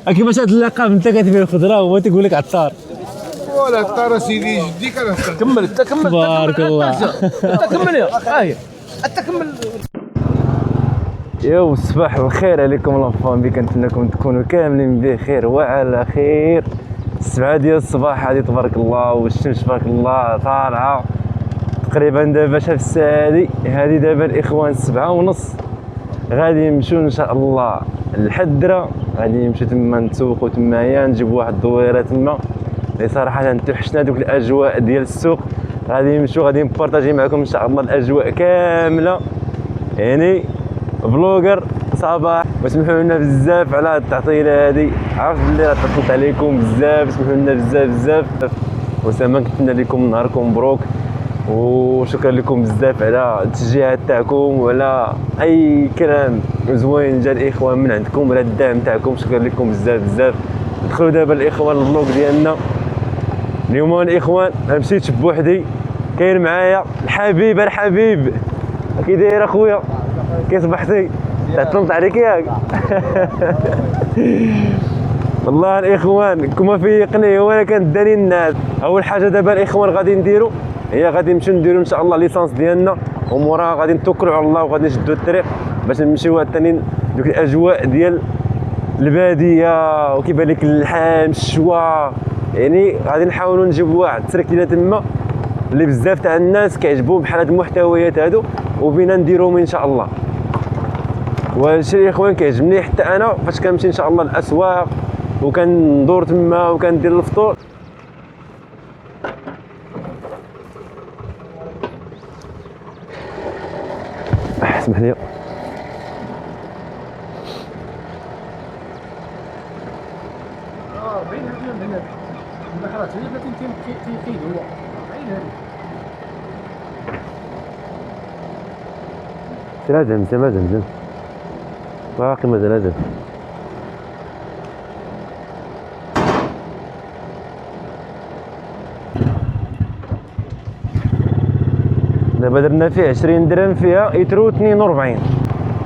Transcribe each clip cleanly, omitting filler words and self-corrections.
كيفاش هاد اللقب انت كتبيع الخضره هو تيقول لك عطار؟ ولا عطار سيدي جدي كان عطار. كمل انت كمل تبارك الله. انت كمل يا هاي انت كمل. يو صباح الخير عليكم لافامي، كنتمنىكم تكونوا كاملين بخير وعلى خير. 7 ديال الصباح هادي تبارك الله، والشمس تبارك الله طالعه تقريبا دابا شاف الساعه هادي دابا الاخوان 7:30 غادي يمشيو ان شاء الله للحدره، غادي نمشيو تما نتسوقوا تمايا نجيبوا واحد الدويره تما اللي صراحه توحشنا دوك الاجواء ديال السوق. غادي نمشيو غادي نبارطاجي معكم ان شاء الله الاجواء كامله، يعني فلوغر صباح. واسمحوا لنا بزاف على هاد التعطيله هادي، عرفت بلي راه طلت عليكم بزاف، اسمحوا لنا بزاف وساما كنتمنى لكم نهاركم مبروك، وشكرا لكم بزاف على التشجيعات تاعكم وعلى اي كلام زوين جا الاخوان من عندكم وعلى الدعم تاعكم، شكرا لكم بزاف. ندخلوا دابا الاخوان الفلوق ديالنا اليوم. الاخوان انا مشيت بوحدي، كاين معايا الحبيب كي داير اخويا؟ كي صبحتي؟ تعطلت عليك ياك؟ والله الاخوان كما فيقني وانا كنداني الناس. اول حاجه دابا الاخوان غادي نديرو هي غادي نمشيو نديرو ان شاء الله ليسانس ديالنا، وموراها غادي نتوكلوا على الله وغادي نشدوا الطريق باش نمشيو ثاني دوك الاجواء ديال الباديه وكيبان لك اللحام الشوا. يعني غادي نحاولوا نجيبوا واحد التركيله تما اللي بزاف تاع الناس كيعجبوهم بحال هاد المحتويات هادو، وبينا نديروهم ان شاء الله. وهذا الشيء يا اخوان كيعجبني حتى انا فاش كنمشي ان شاء الله للاسواق وكندور تما وكندير الفطور. اسمح لي مازال باقي مازال دابا درنا فيه 20 درهم فيها يترو 42.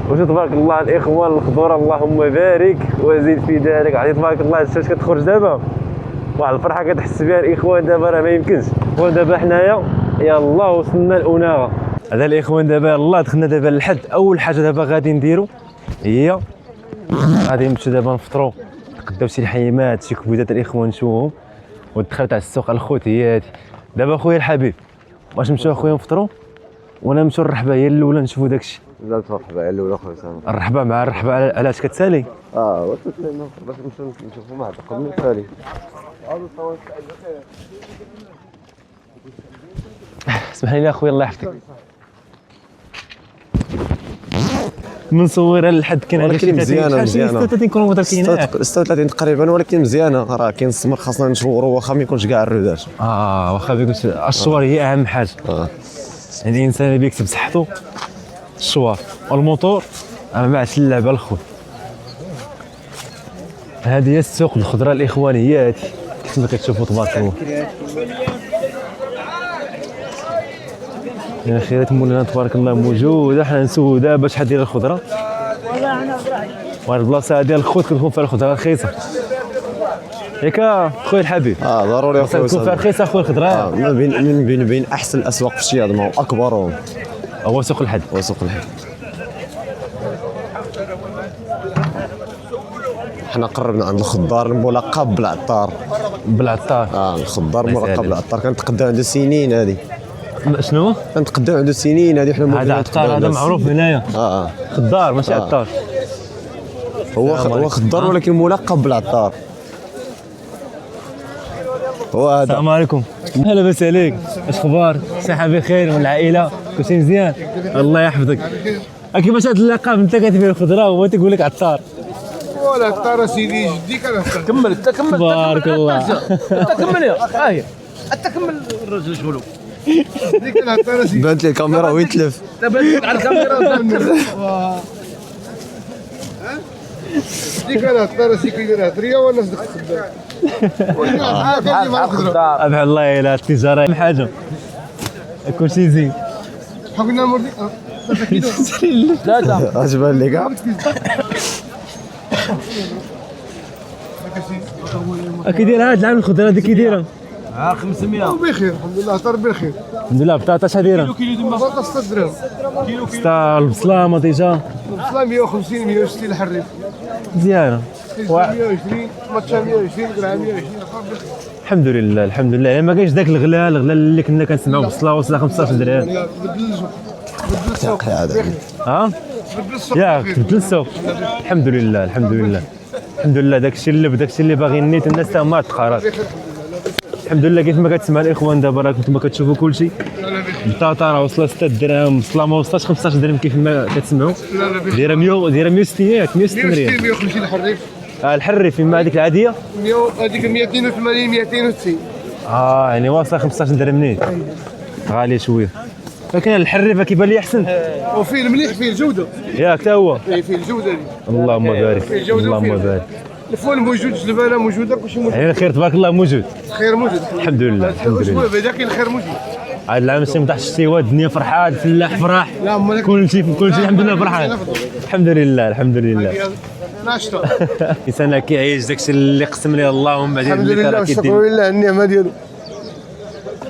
وشو تبارك الله الاخوان الخضره اللهم بارك وزيد في ذلك. علي تبارك الله الشمس كتخرج دابا واحد الفرحه كتحس بها الاخوان دابا راه ما يمكنش. ودابا حنايا يلا وصلنا لأناغا. هذا الاخوان دابا يلا دخلنا دابا للحد. اول حاجه دابا غادي نديرو هي غادي نمشيو دابا نفطرو، نتغداو شي لحيمات شي كبيدات الاخوان نشوفهم، ودخلت على السوق الخوت هي هادي. دابا خويا الحبيب واش نمشيو اخويا نفطرو ولا نمشيو الرحبه هي الاولى نشوفوا داكشي؟ لا الرحبه هي الاولى خويا سامي. الرحبه مع الرحبه علاش كتسالي؟ وتسالينا باش نشوفوا مع قبل التالي. اسمح لي اخويا الله يحفظك من صورها للحد كاين هذا ولكن مزيانه 36 كيلومتر كاين 36 تقريبا، ولكن مزيانه راه كاين السمر خاصنا نشوروا واخا ما يكونش كاع الرودات. واخا ما يكونش الشوار هي اهم حاجه. يعني الانسان اللي بيكسب صحته الشوار والموتور ما بعدش اللعبه الخوت. هذه هي السوق الخضراء الاخوان هي هذه كما كتشوفوا تبارك الله. يا خيرات مولانا تبارك الله موجوده، حنا نسولوا دابا شحال ديال الخضره. وهاد البلاصه ديال الخوت كتكون فيها الخضره رخيصه ياك خويا الحبيب؟ ضروري اخويا كتكون فيها رخيصه اخويا الخضره. من بين احسن الاسواق في الشياطمه واكبرهم هو سوق الحد. حنا قربنا عند الخضار الملقب بالعطار. الخضار الملقب بالعطار كنتقداو عنده سنين هذه. شنو؟ كنتقداو عنده سنين هذه حنا. هذا عطار هذا معروف هنايا. خضار ماشي عطار. هو خضار ولكن ملقب بالعطار. هو هذا. السلام عليكم. هلا لاباس عليك؟ اش اخبار؟ صحه بخير والعائله كلشي مزيان؟ الله يحفظك. كيفاش هاد اللقب انت كتبيع الخضره هو تيقول لك عطار؟ ولا عطار سيدي جدي كان عطار. كمل انت كمل. تبارك الله. انت كمل يا هاي انت كمل. الرجل شغلو ديك العطار سيدي. بانت لي الكاميرا وين تلف. دابا على الكاميرا. ديك العطار سيدي كيدير عطريه ولا صدق خدام. بحال الله الا التجاره اهم حاجه كلشي زين. حقنا المرضي 3 كيلو. ثلاثه اش بان لك؟ كي داير هاد العام الخضره هذه كي دايره؟ 500 بخير الحمد لله عطار بخير. الحمد لله. بطاطا شحال دايره؟ بطاطا 6 درهم. 6 البصله ديجا البصله 150 160 الحريف. مزيانه. 120 ماتشا 120 درهم 120 الحمد لله الحمد لله. يعني ما كاينش داك الغلا اللي كنا كنسمعوا بصله وصله 15 درهم. بدل السوق ها؟ بدل السوق ياك تبدل السوق. الحمد لله الحمد لله الحمد لله. داكشي اللي باغي النيت الناس تا هما تقارات. الحمد لله. كيف ما كتسمع الاخوان دابا راه كنتما كتشوفوا كلشي. البطاطا راه وصلت 6 درهم، البصله ما وصلتش 15 درهم كيف ما كتسمعوا. دايره 160 160 ريال. 150 الحريف. الحري فيما هذيك العاديه هذيك 280 290. يعني واصله 15 درهم نيت. غاليه شويه. لكن الحريفه كيبان لي احسن. وفيه المليح فيه الجوده. ياك تا هو. فيه الجوده دي. اللهم بارك اللهم بارك. الفول موجود، الزباله موجوده، كلشي موجود. يعني الخير تبارك الله موجود. الخير موجود الحمد لله الحمد لله. بعدا كاين الخير موجود. هذا العام ما طاحش السوا، الدنيا فرحان، الفلاح فرح، لا مالك كلشي الحمد لله فرحان. الحمد لله الحمد لله. ناشطه. الانسان كيعيش داكشي اللي قسم ليه الله ومن بعد الحمد لله والشكر لله النعمه ديالو.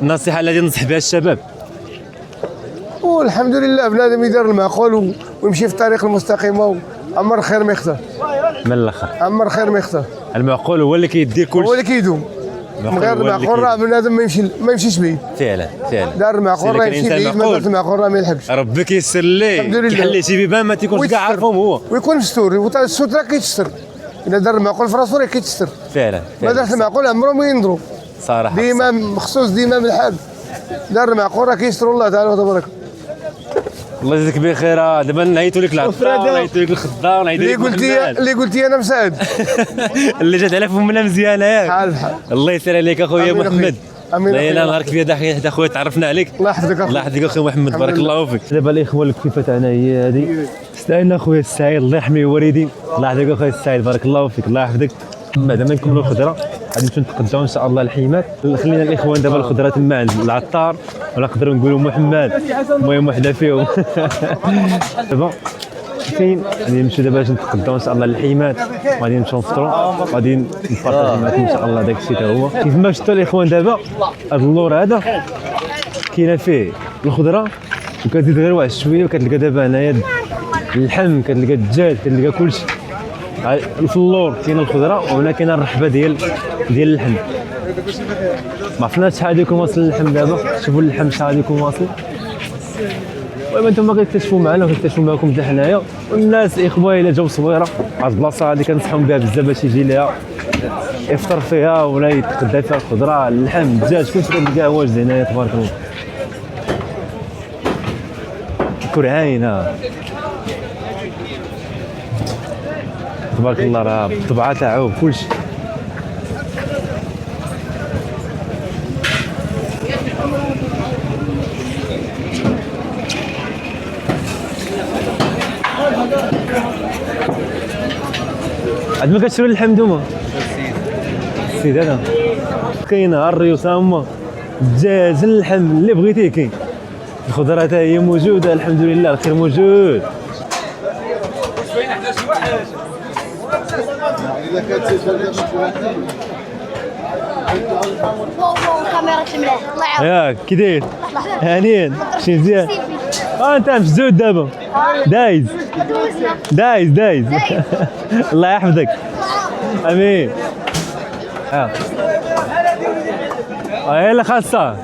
النصيحه التي ننصح بها الشباب. والحمد لله بنادم يدير المعقول ويمشي في الطريق المستقيمه عمر الخير ما يخسر. من الاخر عمر الخير ما يخسر. المعقول هو اللي كيدير كلشي. هو اللي كيدوم. من غير المعقول راه بنادم ما يمشيش بعيد. فعلا فعلا. دار المعقول راه يمشي بعيد، ما دارش المعقول راه ما يلحقش. ربي كيسر ليه كيحل شي بيبان ما تيكونش كاع عارفهم هو. ويكون مستور، الستر كيتستر. الا دار المعقول في راسو راه كيتستر. فعلا ما دارش المعقول عمرهم ما ينظروا. صراحه ديما مخصوص ديما من الحال. دار المعقول راه كيستر الله تعالى وتبارك. الله يجزيك بخير. دابا نعيطوا لك العطار، نعيطوا لك الخضار، نعيطوا لك اللي قلتي انا مساعد. اللي جات على فمنا مزيانه ياك. بحال الله يسر عليك اخويا محمد. امين. لا نهارك في حدا خويا تعرفنا عليك. الله يحفظك اخويا. الله يحفظك اخويا محمد بارك الله فيك. دابا الاخوه الكفيفه تاعنا هي هذه. استعنا اخويا السعيد الله يحميه وريدي. الله يحفظك اخويا السعيد بارك الله فيك. الله يحفظك. بعد ما نكملوا الخضره غادي نمشيو نتقداو ان شاء الله الحيمات. خلينا الاخوان دابا الخضره تما عند العطار، ولا نقدروا نقولوا محمد، المهم وحده فيهم. دابا فين غادي نمشيو دابا باش نتقداو ان شاء الله الحيمات، وغادي نمشيو نفطروا، غادي نبارطاجيو معكم ان شاء الله داك الشيء تا هو. كيف ما شفتوا الاخوان دابا هذا اللور هذا كاينه فيه الخضره وكتزيد غير واحد شويه، وكتلقى دابا هنايا اللحم، كتلقى الدجاج، كتلقى كلشي. في اللور كاينه الخضره، وهنا كاينه الرحبه ديال اللحم. ما عرفناش شحال غادي يكون واصل اللحم دابا. شوفوا اللحم شحال غادي يكون واصل. المهم انتم كتكتشفوا معنا وكتكتشفوا معكم حتى حنايا. والناس اخويا الا جاو صويره هاد البلاصه هادي كنصحهم بها بزاف باش يجي ليها يفطر فيها ولا يتغدى فيها. الخضره، اللحم، الدجاج، كلشي كتلقاه واجد هنايا تبارك الله. كرعاينه تبارك الله، راه بالطبعه تاعو بكلشي. عاد ما كتشرو اللحم نتوما؟ السيد هذا كاينه الريوس هما، الدجاج، اللحم اللي بغيتيه كاين. الخضره حتى هي موجوده الحمد لله، الخير موجود. كاميرا مليح الله يعاون. ياك كي داير؟ هانيين شي مزيان. انت مشدود دابا دايز دايز. الله يحفظك. امين. هي اللي خاصة.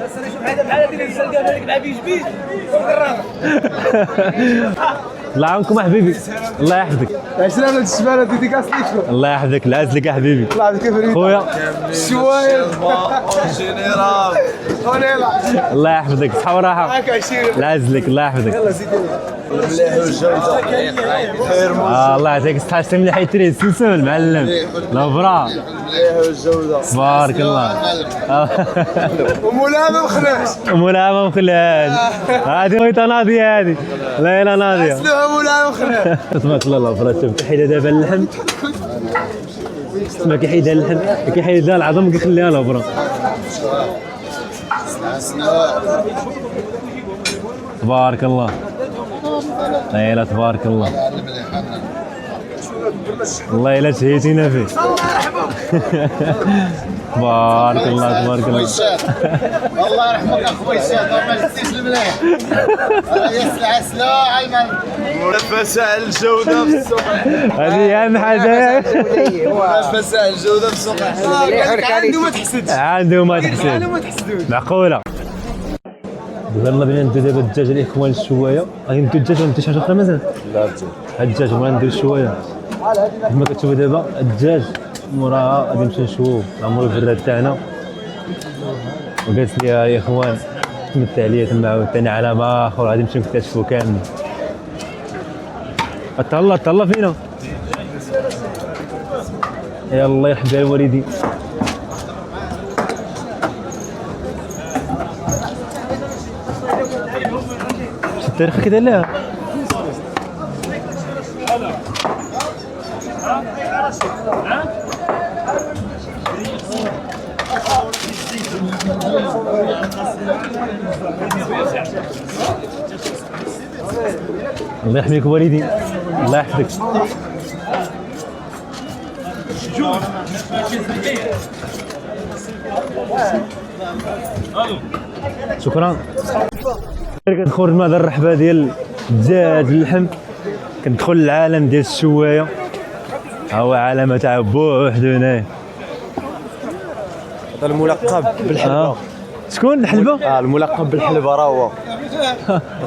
الله يعاونكم حبيبي. الله يحفظك. عشرة من الشباب ديديكاس ليكو. الله يحفظك. العز لك حبيبي. الله يحفظك فريد. خويا شويه جينيرال. الله يحفظك. صحة وراحة. معاك 20. العز لك. الله يحفظك. يلا زيدي. المليح والجوده خير الله يعطيك الصحة. شتي مليح يتري السلسل معلم. لافرا. المليح والجوده بارك الله. ومولاها ما مخلاش. مولاها ما مخلاش. هذه ويتا ناضية هذه. لا ناضية. اسلوها مولاها ما مخلاش. تبارك الله. لافرا شوف كيحيدها دابا اللحم. تسمى كيحيدها اللحم، كيحيدها العظم كيخليها لافرا. تبارك الله. لا تبارك الله. والله الا تهيتينا فيه. تبارك الله تبارك الله. الله يرحمك اخويا الشيخ ما جبتيش الملاح. يا سلعه سلاح ايمن. منافسه على الجوده في السوق. هذه اهم حاجه. منافسه على الجوده في السوق. عنده ما تحسدش. عنده ما تحسد. معقوله. يلا بينا ندير دابا الدجاج الاخوان شويه. غادي ندير الدجاج ولا ندير شي حاجه اخرى مازال؟ لا الدجاج بغينا ندير شويه. كما كتشوفوا دابا الدجاج موراها غادي نمشيو نشوفو عمرو الفراد تاعنا. وقالت لي يا اخوان تمتع عليا تما عاوتاني عالم اخر غادي نمشيو نكتشفو كامل. تهلا فينا. يا الله يرحم بها الوالدين. التاريخ كذا لا الله يحميك والدي الله يحفظك. شكرا. كندخل مع هذا الرحبه ديال الدجاج اللحم كندخل العالم ديال الشوايه. ها هو عالم تاع بوحدو هنايا. هذا الملقب بالحلبه. شكون الحلبه؟ الملقب بالحلبه راه هو.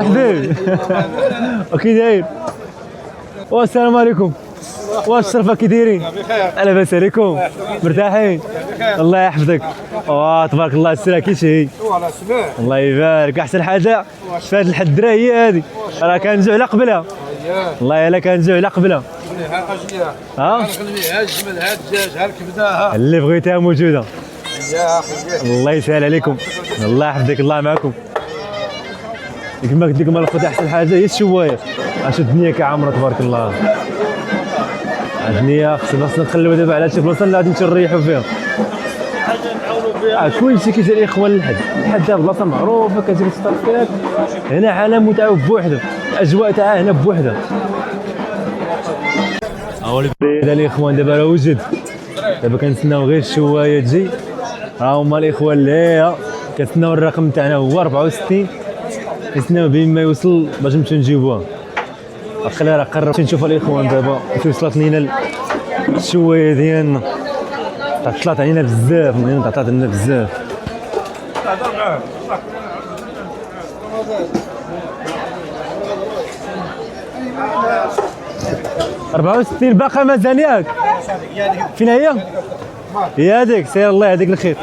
حبيبي وكي داير؟ والسلام عليكم. واش الشرفه كي دايرين؟ لاباس عليكم؟ مرتاحين؟ الله يحفظك. تبارك الله السلعه كي شي. الله يبارك. احسن حاجه في هذا الحدره هي هذه. راه كنجوع على قبلها. والله الا كنجوع على قبلها. ها الجمل ها الدجاج ها الكبده اللي بغيتها موجوده. يا اخي الله يسهل عليكم. الله يحفظك. الله معكم. كما قلت لكم الخوت احسن حاجه هي الشوايه. اش الدنيا كعامره تبارك الله. الدنيا خصنا نخليو دابا على شي بلاصه اللي غادي نمشيو نريحوا فيها. كلشي كيجي الاخوان للحد. الحد بلاصه معروفه كتجي الصرفيات. هنا عالم متعوب بوحده. الاجواء تاعها هنا بوحده. هذا الاخوان دابا راه وجد. دابا كنتسناو غير الشوايه تجي. ها هما الاخوان اللي كنتسناو الرقم تاعنا هو 64. كنتسناو بين ما يوصل باش نمشيو نجيبوها. خلينا راه قربت نشوف الاخوان دابا كيف وصلت لينا الشوايه ديالنا. طلعت علينا بزاف المهم طلعت علينا بزاف. أربعة وستين باقا مازال ياك؟ فين هي؟ هي هذيك. سير الله يهديك الخير.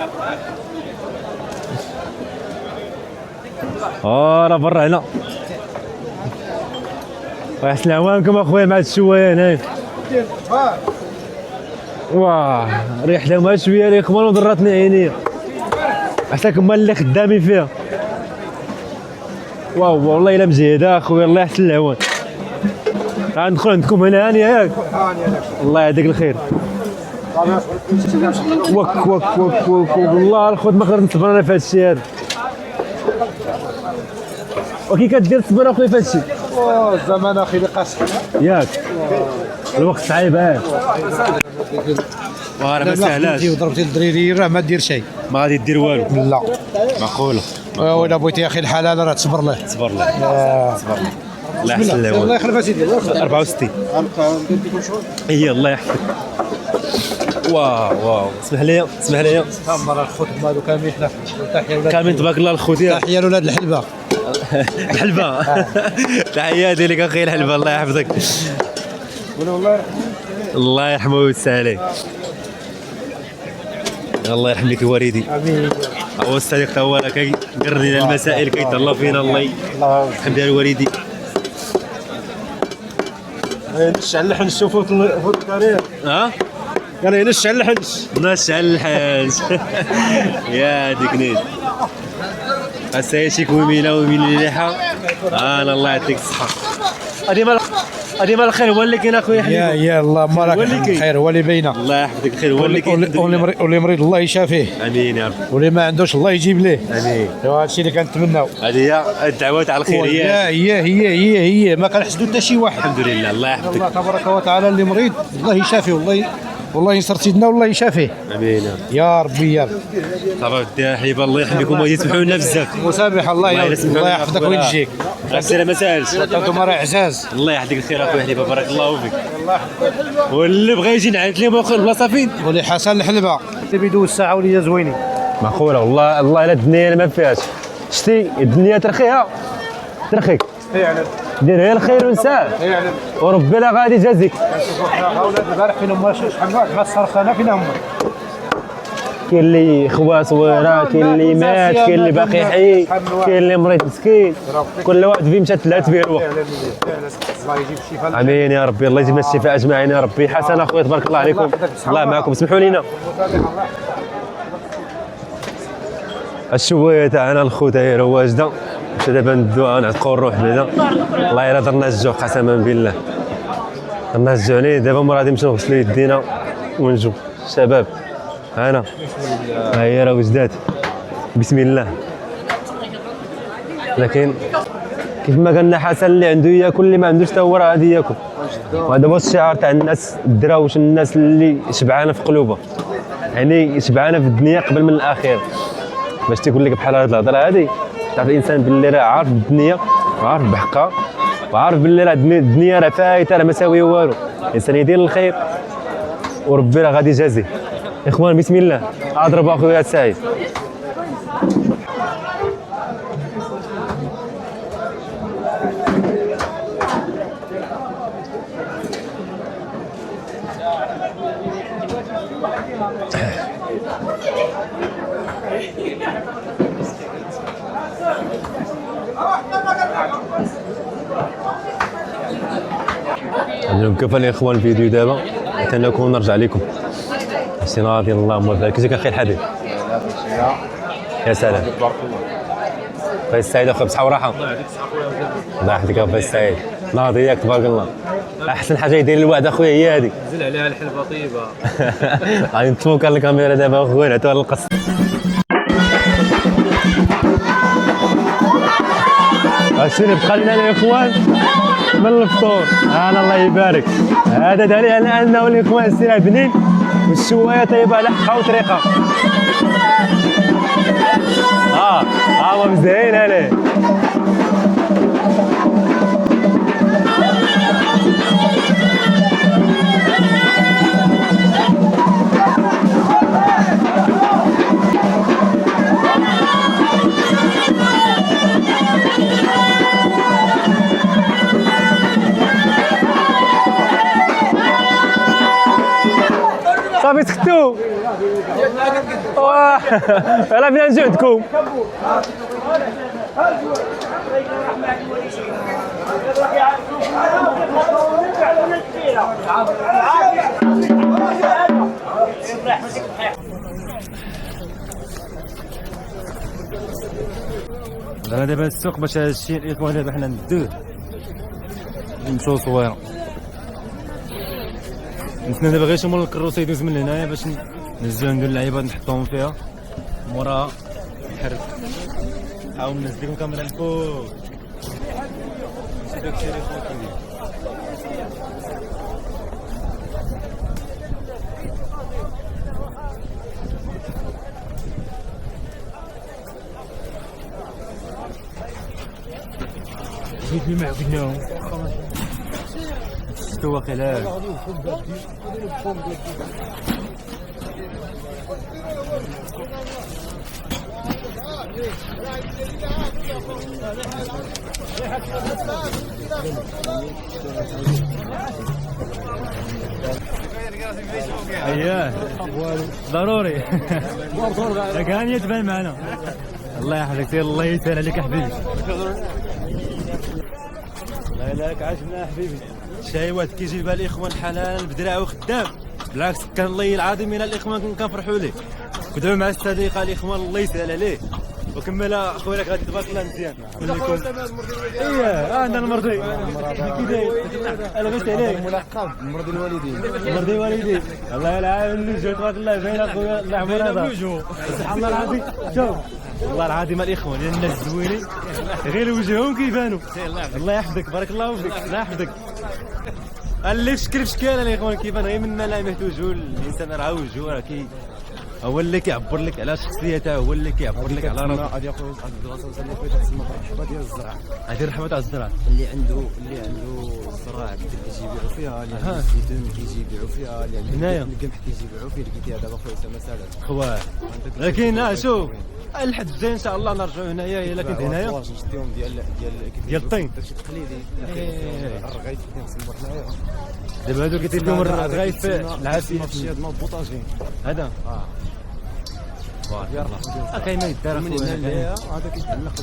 راه برا هنا. ويحسن عوانكم اخويا مع الشوايه هنايا. واه ريحتها ما شويه الاخوان وضرتني عينيا. حساكم اللي خدامين فيها. واو والله الا مجهده اخويا. الله يحسن العوان. غندخل عندكم هنا هانيه ياك؟ الله يهديك الخير. وك وك وك وك والله الخوت ما قدرت نصبر انا في هذا الشيء هذا. وكي كدير تصبر اخويا في هذا الشيء؟ الزمان اخي اللي قاسي ياك الوقت صعيب. راه ما سهلاش. ضربتي الدريري راه ما دير شيء. ما غادي دير والو. لا معقوله. ولا بغيتي اخي الحلال راه تصبر له. صبر له. الله يحسن العوان. الله يخلف سيدي. 64 هي. الله يحفظك. واو اسمح لي تمر الخوت هادو كاملين حنا. تحيه ولاد كاملين تبارك الله الخوت. تحيه لولاد الحلبه. الحلبه. تحياتي لك اخي الحلبه. الله يحفظك. الله يرحمه ويوسع عليه. الله يرحم لك والدي. امين. هو الصديق تا هو كيقرر لنا المسائل كيتهلا فينا. الله يرحم بها الوالدي. نشعل اللحن نشوفوا في الكارير. قال نشعل اللحن. نشعل الحاج. يا ديك نيت اسايشك ومينا اللحى. الله يعطيك الصحة. هذه مال الخير هو اللي كاين اخويا. يا الله مالك الخير هو اللي باينه. الله يحفظك الخير هو اللي كاين. واللي مريض الله يشافيه. امين يا رب. واللي ما عندوش الله يجيب ليه. امين. هذا الشيء اللي كنتمناو. هذه هي الدعوات على الخيريه. هي ما كنحسدوا حتى شي واحد. الحمد لله. الله يحفظك. الله تبارك وتعالى اللي مريض الله يشافيه والله والله ينصر سيدنا والله يشافيه. امين يا ربي يا رب. صافا ودي حبيب الله يحميكم ويسمحوا لنا بزاف. مسامح الله يا رب. الله يحفظك ويجزيك. السلامه ما سالش. انتم راه عزاز. الله يحفظك الخير اخويا حبيبه بارك الله فيك. واللي بغى يجي نعيط لهم واخا البلاصه فين؟ ولي حسن الحلبه. اللي بيدوز الساعه وليا زوينين. معقوله والله الله الا الدنيا ما فيهاش. شتي الدنيا ترخيها ترخيك. دير غير الخير ونساه. وربي لا غادي يجازيك. اولاد البارح فين هما شحال ما صرفت انا فين هما. كاين اللي خوات صغيره، كاين اللي مات، كاين اللي باقي حي، كاين اللي مريض مسكين، كل واحد فيه مشات تلات به الوقت. الله يجيب الشفاء. امين يا ربي، الله يجيب الشفاء اجمعين يا ربي. حسن اخويا تبارك الله عليكم، الله معكم، سمحوا لينا. الشويه تاعنا الخضير واجده، مشى دابا ندوها نعتقوا الروح بعدا. الله الا درنا الجوع قسما بالله، درنا الجوع ليه دابا مور غادي نمشيو نغسلوا يدينا ونجو. الشباب هانا ها هي راه وجدات بسم الله. لكن كيف ما قالنا حسن اللي عنده ياكل اللي ما عندوش حتى هو راه غادي ياكل. وهذا هو الشعار تاع الناس الدراوش، الناس اللي شبعانه في قلوبها، يعني شبعانه في الدنيا قبل من الاخره. باش تيقول لك بحال هاد الهضره هادي تعرف الانسان باللي راه عارف بالدنيا وعارف بحقها وعارف باللي راه الدنيا راه فايته راه ما ساويه والو. الانسان يدير الخير وربي راه غادي يجازيه. اخوان بسم الله اضرب اخويا سعيد. نوقف الاخوان الفيديو دابا حتى نكون نرجع لكم. سي ناضي اللهم بارك كيفك اخي الحبيب. يا سلام خويا السعيد اخويا بصحه وراحه. الله يحفظك اخويا السعيد. ناضي ياك تبارك الله. احسن حاجه يدير الوعد اخويا هي هذه. نزل عليها الحلبه طيبه. غادي نتفوكر الكاميرا دابا اخويا نعطيوها للقص. شنو بقى لنا الاخوان من الفطور. انا الله يبارك هذا دليل على انه الاخوان السلعه بنين والشوايه طيبه على حقها وطريقه. هو مزيان عليه. صافي سكتوا. يلا بينا نجي عندكم. انا دابا السوق باش هذا الشيء الاخوان دابا حنا ندوه نمشيو صويره. نتمنى دابا غير شي مول الكروسه يدوز من هنايا باش ننزلو ندير اللعيبات نحطوهم فيها موراها نحرك. نحاول ننزل لكم كاميرا الفوق. ماشي داكشي اللي خويا كيدير. جيت لي معقدناهم استوى خلال. اييه ضروري. كان يتبان معنا. الله يحفظك الله يسهل عليك حبيبي. لا لك عجبنا حبيبي. شايوات كيجي بها الاخوان حلال بدراع وخدام. بالعكس كان الله العظيم من الاخوان كنفرحوا ليه. كدعوا مع الصديقه الاخوان الله يسهل عليه. وكمل اخويا غادي تبارك الله مزيان. ايه انا المرضي. انا بس عليك ملقب مرضي الوالدين. مرضي الوالدين. الله يلعن الوجه تبارك الله باين اخويا الله يعمر هذا. سبحان الله العظيم. شوف والله العظيم الاخوان لان الناس زوينين غير وجههم كيبانوا. الله يحفظك بارك الله فيك. الله يحفظك. اللي في شكل بشكال الاخوان كيبان غير من ملامح وجه الانسان راه وجهه راه هو اللي كيعبر لك على شخصيته، هو اللي كيعبر لك على راسه. غادي ياخذ البلاصه اللي فاتت تسمى الرحبه ديال الزرع. هذه الرحمه تاع الزرع اللي عنده الزرع كيجي يبيعوا فيها، اللي عنده الزيتون كيجي يبيعوا فيها، اللي عنده هنايا القمح كيجي يبيعوا فيه. لقيتيها دابا خويا اسامه سالات خواه. لكن شوف الحد الجاي ان شاء الله نرجعوا هنايا الا كنت هنايا شفتيهم ديال الطين داكشي تقليدي. الرغيف كنسموه حنايا. دابا هادو كيدير لهم الرغايف العافيه ماشي هاد بوطاجين هذا بارك الله. كاين ما يدار من هنا لهنا هذا كيتعلق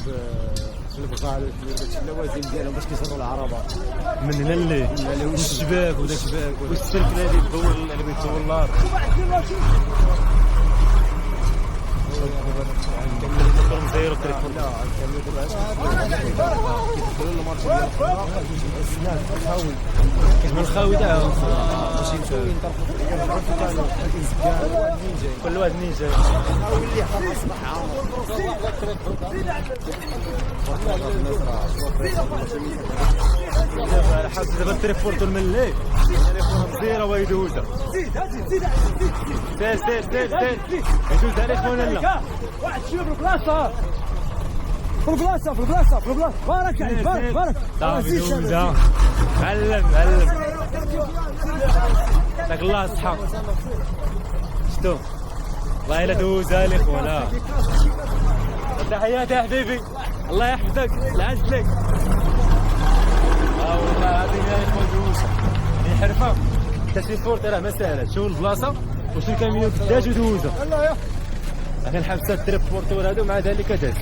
بالبقاع داكشي اللوازم ديالهم باش كيصونوا العربات من هنا اللي والشباك وداك والسلك اللي بيطول النار. زيرو تريفون لا من الخاوي تاعهم كل واحد منين جاي على حسب دابا التريفورتو الملي زيرو ويدوزها سير يدوز عليك ولا لا واحد شوف البلاصه بارك عليك بارك صافي دوزها علم داك الله الصحة شتو والله الا دوزها لي خونا. تحياتي يا حبيبي الله يحفظك العز لك. والله هذه يا اخوان دوزها هي حرفه تسيفورت راه ما ساهله. شوف البلاصه وشوف الكاميون كداج ودوزها لكن حبسه التريبورتور هادو مع ذلك داز.